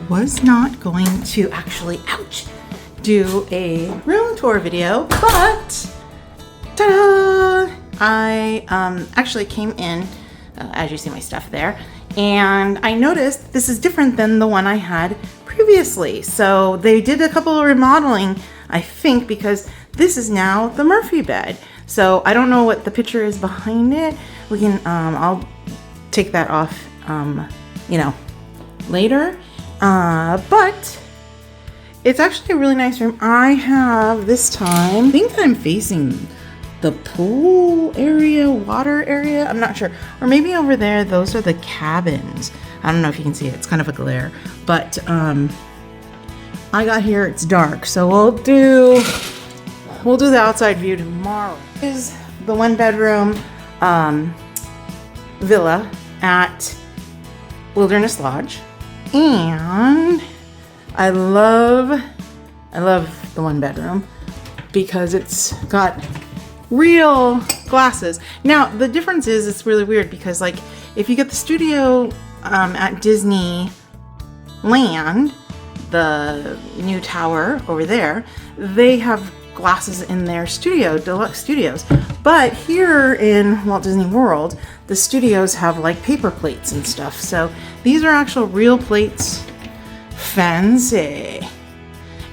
was not going to actually, do a room tour video, but ta-da! I actually came in, as you see my stuff there, and I noticed this is different than the one I had previously. So they did a couple of remodeling, I think, because this is now the Murphy bed. So I don't know what the picture is behind it. We can, I'll take that off, later. But it's actually a really nice room. I have this time, I think I'm facing the pool area, water area. I'm not sure. Or maybe over there, those are the cabins. I don't know if you can see it. It's kind of a glare. But I got here, it's dark. So we'll do the outside view tomorrow. This is the 1-bedroom villa at Wilderness Lodge. And I love the 1-bedroom because it's got real glasses. Now the difference is it's really weird because, like, if you get the studio at Disneyland, the new tower over there, they have glasses in their studio, deluxe studios. But here in Walt Disney World, the studios have like paper plates and stuff. So these are actual real plates. Fancy.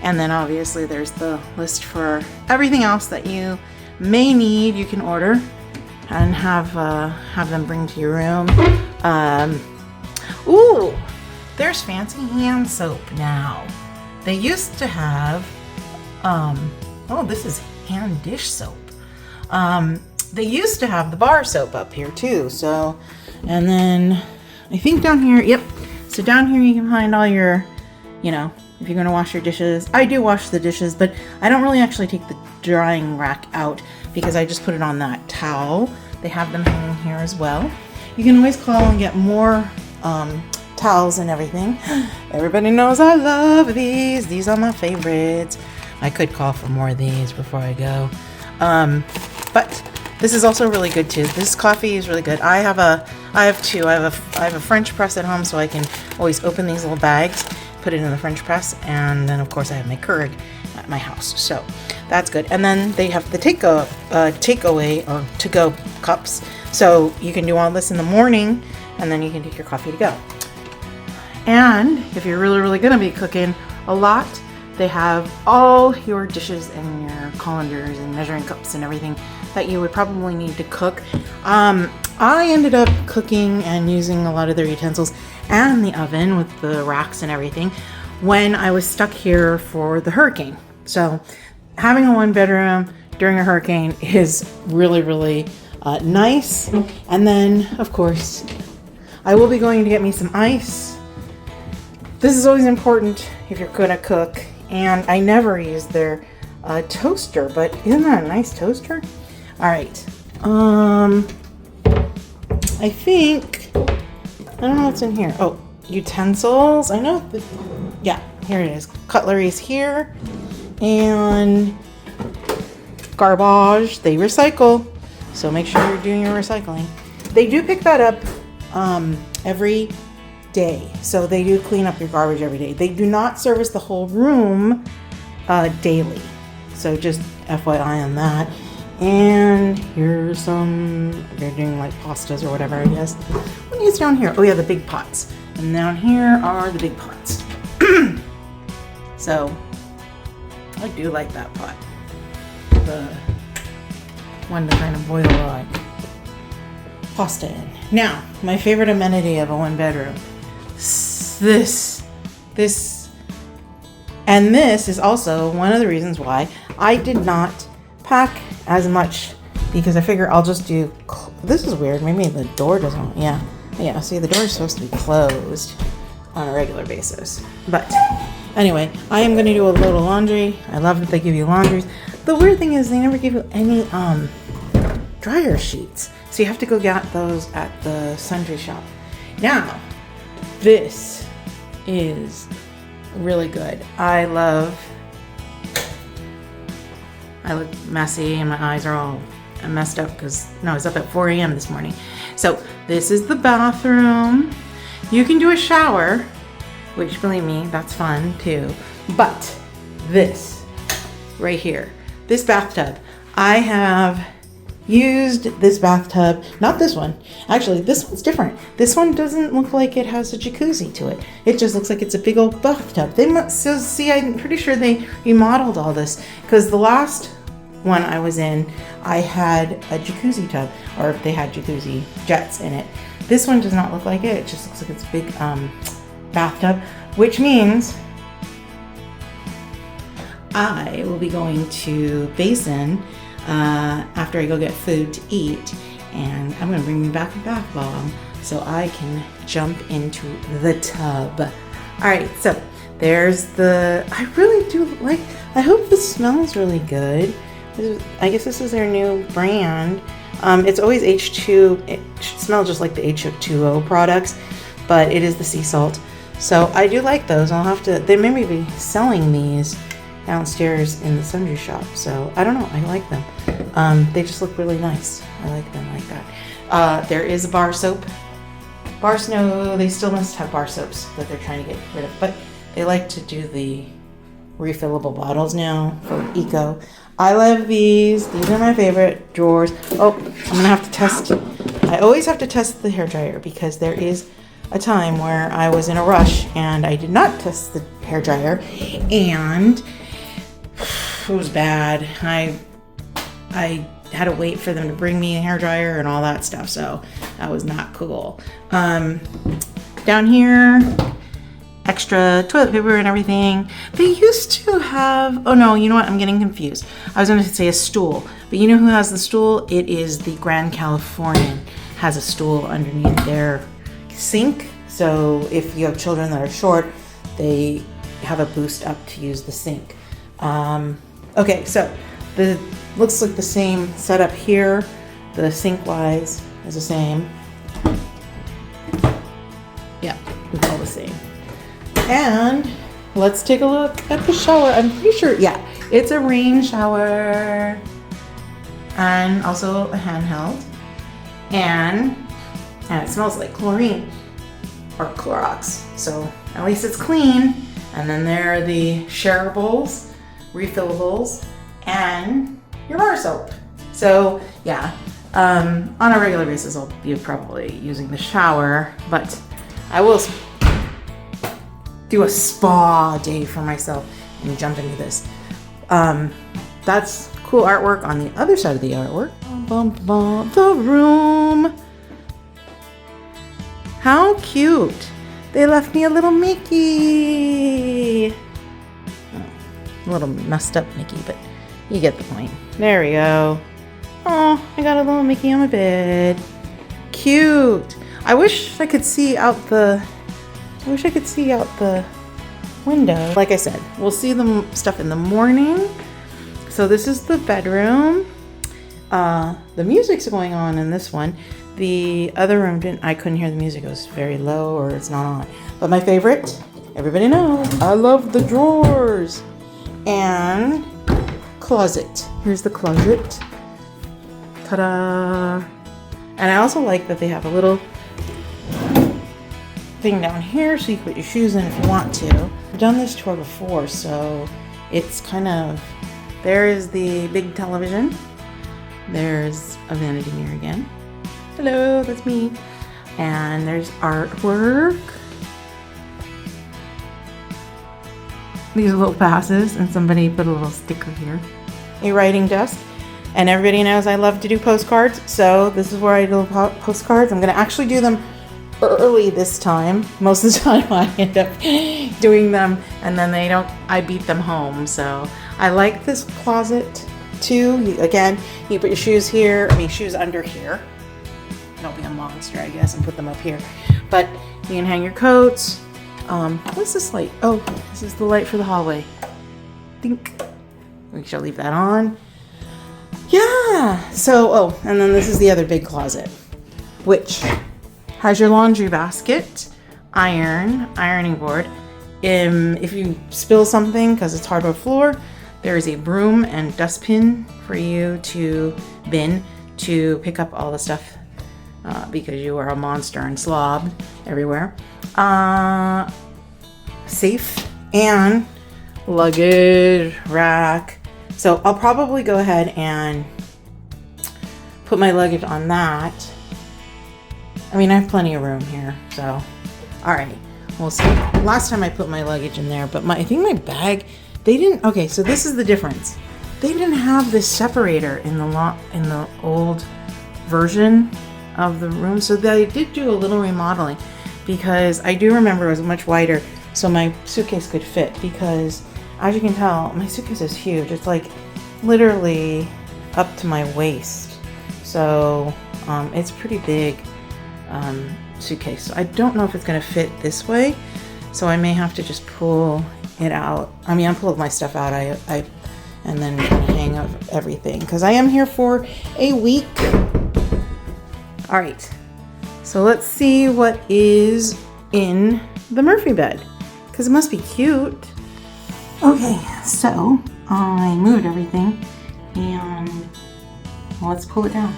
And then obviously there's the list for everything else that you may need. You can order and have them bring to your room. Ooh, there's fancy hand soap now. They used to have oh, this is hand dish soap. They used to have the bar soap up here too. So, and then I think down here, yep. So down here you can find all your, if you're gonna wash your dishes. I do wash the dishes, but I don't really actually take the drying rack out because I just put it on that towel. They have them hanging here as well. You can always call and get more towels and everything. Everybody knows I love these. These are my favorites. I could call for more of these before I go. But this is also really good too. This coffee is really good. I have two. I have a French press at home, so I can always open these little bags, put it in the French press, and then of course I have my Keurig at my house. So that's good. And then they have the takeaway or to-go cups. So you can do all this in the morning, and then you can take your coffee to go. And if you're really, really gonna be cooking a lot, they have all your dishes and your colanders and measuring cups and everything that you would probably need to cook. I ended up cooking and using a lot of their utensils and the oven with the racks and everything when I was stuck here for the hurricane. So having a 1-bedroom during a hurricane is really, really nice. And then, of course, I will be going to get me some ice. This is always important if you're gonna cook. And I never use their toaster, but isn't that a nice toaster? All right. I think, I don't know what's in here. Oh, utensils. I know. Yeah, here it is. Cutlery's here. And garbage. They recycle. So make sure you're doing your recycling. They do pick that up every day. So they do clean up your garbage every day. They do not service the whole room daily. So just FYI on that. And here's some, they're doing like pastas or whatever, I guess. What is down here? Oh yeah, the big pots. And down here are the big pots. So I do like that pot. The one to kind of boil pasta in. Now, my favorite amenity of a 1-bedroom. This is also one of the reasons why I did not pack as much, because I figure I'll just do, this is weird, maybe the door doesn't, yeah, see, the door is supposed to be closed on a regular basis. But anyway, I am going to do a load of laundry. I love that they give you laundries. The weird thing is they never give you any dryer sheets, so you have to go get those at the sundry shop. Now, this is really good. I look messy and my eyes are all messed up because I was up at 4 a.m. this morning. So this is the bathroom. You can do a shower which believe me, that's fun too. But this right here, this bathtub, I have used this bathtub, not this one. Actually, this one's different. This one doesn't look like it has a jacuzzi to it. It just looks like it's a big old bathtub. They must, so see, I'm pretty sure they remodeled all this, because the last one I was in, I had a jacuzzi tub, or they had jacuzzi jets in it. This one does not look like it. It just looks like it's a big bathtub, which means I will be going to Basin after I go get food to eat, and I'm gonna bring me back a bath bomb so I can jump into the tub. All right, so there's the, I really do like, I hope this smells really good. I guess this is their new brand. It's always H2, it should smell just like the H2O products, but it is the sea salt. So I do like those. I'll have to, they may be selling these downstairs in the sundry shop. So I don't know, I like them. They just look really nice. I like them like that. There is a bar soap. No, they still must have bar soaps that they're trying to get rid of, but they like to do the refillable bottles now for eco. I love these. These are my favorite drawers. Oh, I'm gonna have to test. I always have to test the hairdryer because there is a time where I was in a rush and I did not test the hairdryer, and it was bad. I had to wait for them to bring me a hairdryer and all that stuff, so that was not cool. Down here, extra toilet paper and everything. They used to have, oh no, you know what? I'm getting confused. I was going to say a stool, but you know who has the stool? It is the Grand Californian has a stool underneath their sink. So if you have children that are short, they have a boost up to use the sink. Okay, so the looks like the same setup here. The sink wise is the same. Yeah, it's all the same. And let's take a look at the shower. I'm pretty sure, yeah, it's a rain shower and also a handheld. And it smells like chlorine or Clorox. So at least it's clean. And then there are the shareables, refillables, and your bar soap. So yeah, on a regular basis, I'll be probably using the shower, but I will do a spa day for myself and jump into this. That's cool artwork on the other side of the artwork. The room. How cute. They left me a little Mickey. A little messed up Mickey, but you get the point. There we go. Oh, I got a little Mickey on my bed. Cute. I wish I could see out the window. Like I said, we'll see the stuff in the morning. So this is the bedroom. The music's going on in this one. The other room I couldn't hear the music. It was very low or it's not on. But my favorite, everybody knows, I love the drawers. And closet. Here's the closet. Ta-da! And I also like that they have a little thing down here so you can put your shoes in if you want to. I've done this tour before, so it's kind of, there is the big television. There's a vanity mirror again. Hello, that's me. And there's artwork. These are little passes, and somebody put a little sticker here. A writing desk. And everybody knows I love to do postcards, so this is where I do postcards. I'm gonna actually do them early this time. Most of the time I end up doing them and then I beat them home. So I like this closet too. Again, you put your shoes here, shoes under here. Don't be a monster, I guess, and put them up here. But you can hang your coats. What's this light? Oh, this is the light for the hallway. Think. We shall leave that on. Yeah, so, and then this is the other big closet, which has your laundry basket, ironing board. If you spill something, because it's hardwood floor, there is a broom and dustbin for you to pick up all the stuff because you are a monster and slobbed everywhere. safe and luggage rack. So I'll probably go ahead and put my luggage on that. I mean, I have plenty of room here, so all right. We'll see. Last time I put my luggage in there, but I think my bag, they didn't. Okay, so this is the difference. They didn't have this separator in the old version of the room, so they did do a little remodeling, because I do remember it was much wider, so my suitcase could fit. Because as you can tell, my suitcase is huge. It's like literally up to my waist, so it's pretty big. Suitcase. So I don't know if it's going to fit this way, so I may have to just pull it out. I mean, I'll pull my stuff out and then hang up everything, because I am here for a week. All right, so let's see what is in the Murphy bed, because it must be cute. Okay, so I moved everything, and let's pull it down.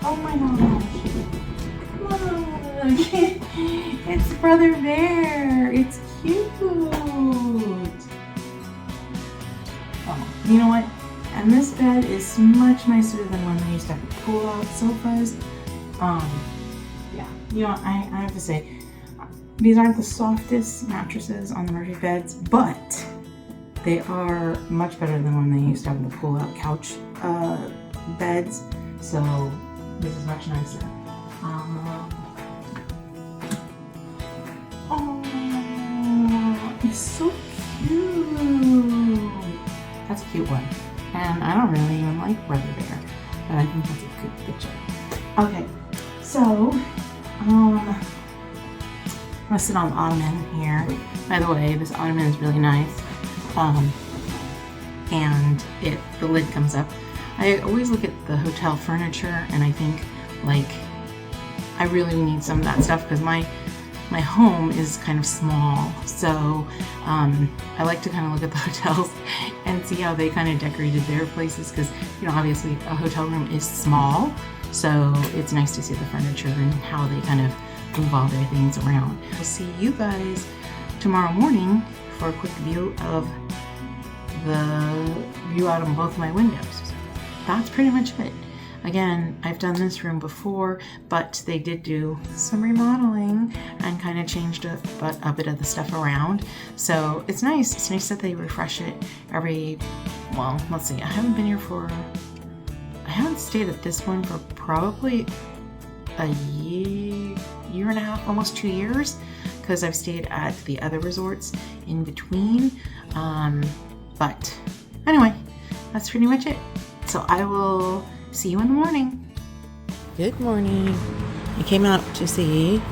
Oh my gosh. Look. It's Brother Bear. It's cute. Oh, you know what? And this bed is much nicer than when they used to have pull-out sofas. Yeah. You know, I have to say, these aren't the softest mattresses on the Murphy beds, but they are much better than when they used to have the pull-out couch beds. So this is much nicer. Oh, it's so cute. That's a cute one. And I don't really even like Brother Bear, but I think that's a good picture. Okay, so I'm gonna sit on the ottoman here. By the way, this ottoman is really nice. And the lid comes up. I always look at the hotel furniture and I think, like, I really need some of that stuff, because my home is kind of small. So I like to kind of look at the hotels and see how they kind of decorated their places, because, you know, obviously a hotel room is small. So it's nice to see the furniture and how they kind of move all their things around. We'll see you guys tomorrow morning for a quick view of the view out of both my windows. That's pretty much it. Again, I've done this room before, but they did do some remodeling and kind of changed a bit of the stuff around. So it's nice. It's nice that they refresh it every, well, let's see. I haven't stayed at this one for probably a year and a half, almost 2 years, because I've stayed at the other resorts in between. But anyway, that's pretty much it. So I will see you in the morning. Good morning. I came out to see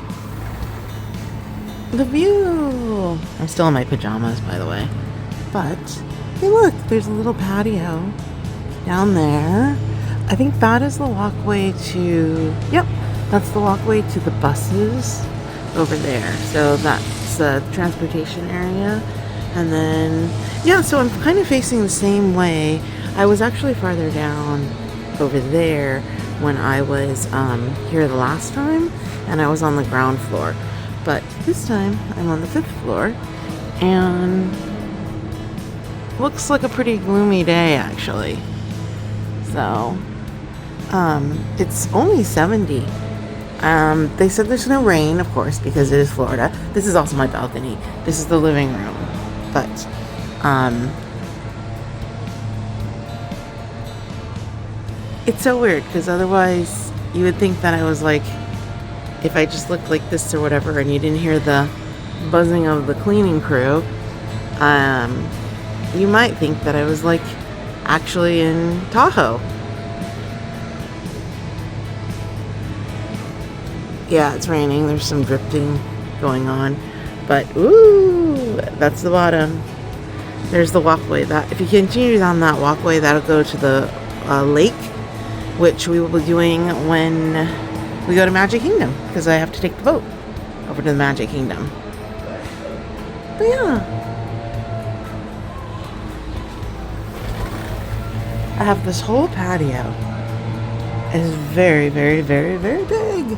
the view. I'm still in my pajamas, by the way. But hey, look, there's a little patio down there. I think that is the walkway to, yep, that's the walkway to the buses over there. So that's the transportation area. And then, yeah, so I'm kind of facing the same way. I was actually farther down over there when I was here the last time, and I was on the ground floor. But this time I'm on the 5th floor, and looks like a pretty gloomy day actually. So it's only 70. They said there's no rain, of course, because it is Florida. This is also my balcony. This is the living room. But it's so weird, because otherwise you would think that I was like, if I just looked like this or whatever and you didn't hear the buzzing of the cleaning crew, you might think that I was like actually in Tahoe. Yeah, it's raining. There's some drifting going on. But, ooh, that's the bottom. There's the walkway. That if you continue down that walkway, that'll go to the lake, which we will be doing when we go to Magic Kingdom, because I have to take the boat over to the Magic Kingdom. But yeah. I have this whole patio. It's very, very, very, very big.